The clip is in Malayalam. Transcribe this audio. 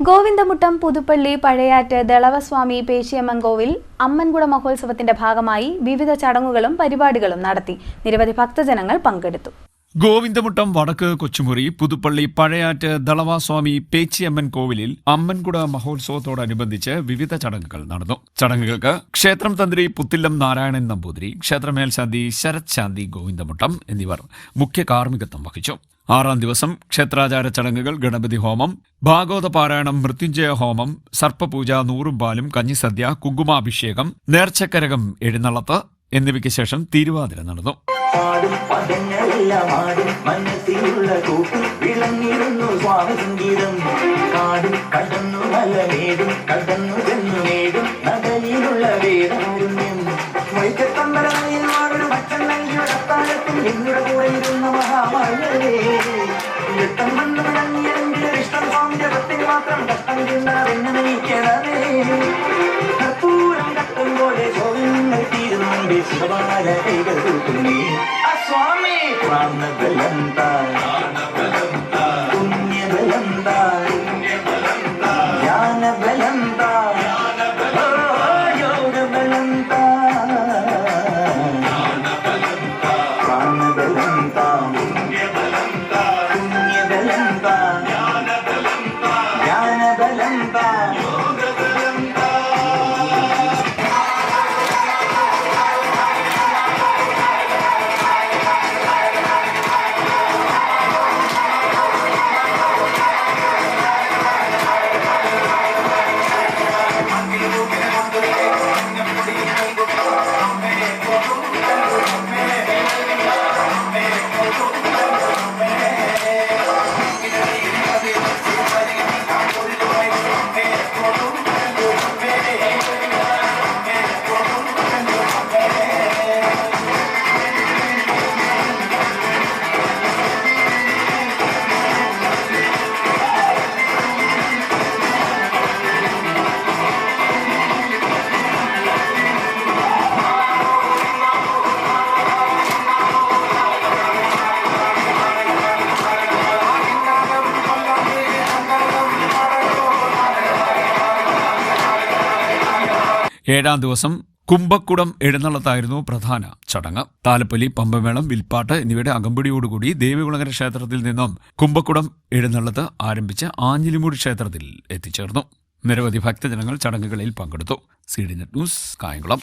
ഗോവിന്ദമുട്ടം പുതുപ്പള്ളി പഴയാറ്റ് ദളവസ്വാമി പേശിയമ്മൻ കോവിൽ അമ്മൻകുട മഹോത്സവത്തിന്റെ ഭാഗമായി വിവിധ ചടങ്ങുകളും പരിപാടികളും നടത്തി. നിരവധി ഭക്തജനങ്ങൾ പങ്കെടുത്തു. ഗോവിന്ദമുട്ടം വടക്ക് കൊച്ചുമുറി പുതുപ്പള്ളി പഴയാറ്റ് ദളവാസ്വാമി പേച്ചിയമ്മൻ കോവിലിൽ അമ്മൻകുട മഹോത്സവത്തോടനുബന്ധിച്ച് വിവിധ ചടങ്ങുകൾ നടന്നു. ചടങ്ങുകൾക്ക് ക്ഷേത്രം തന്ത്രി പുത്തില്ലം നാരായണൻ നമ്പൂതിരി, ക്ഷേത്രമേൽശാന്തി ശരത് ശാന്തി ഗോവിന്ദമുട്ടം എന്നിവർ മുഖ്യ കാർമ്മികത്വം വഹിച്ചു. 6-ാം ദിവസം ക്ഷേത്രാചാര ചടങ്ങുകൾ, ഗണപതി ഹോമം, ഭാഗവത പാരായണം, മൃത്യുഞ്ജയ ഹോമം, സർപ്പപൂജ, നൂറുംപാലും, കഞ്ഞിസദ്യ, കുങ്കുമാഭിഷേകം, നേർച്ചക്കരകം, എഴുന്നള്ളത്ത് എന്നിവയ്ക്ക് ശേഷം തിരുവാതിര നടന്നു. സ്വാമി ഏഴാം ദിവസം കുംഭക്കുടം എഴുന്നള്ളത്തായിരുന്നു പ്രധാന ചടങ്ങ്. താലപ്പൊലി, പമ്പമേളം, വിൽപ്പാട്ട് എന്നിവയുടെ അകമ്പടിയോടുകൂടി ദേവികുളങ്ങര ക്ഷേത്രത്തിൽ നിന്നും കുംഭക്കുടം എഴുന്നള്ളത്ത് ആരംഭിച്ച് ആഞ്ഞിലിമൂട് ക്ഷേത്രത്തിൽ എത്തിച്ചേർന്നു. നിരവധി ഭക്തജനങ്ങൾ ചടങ്ങുകളിൽ പങ്കെടുത്തു. CDNet news, Kayamkulam.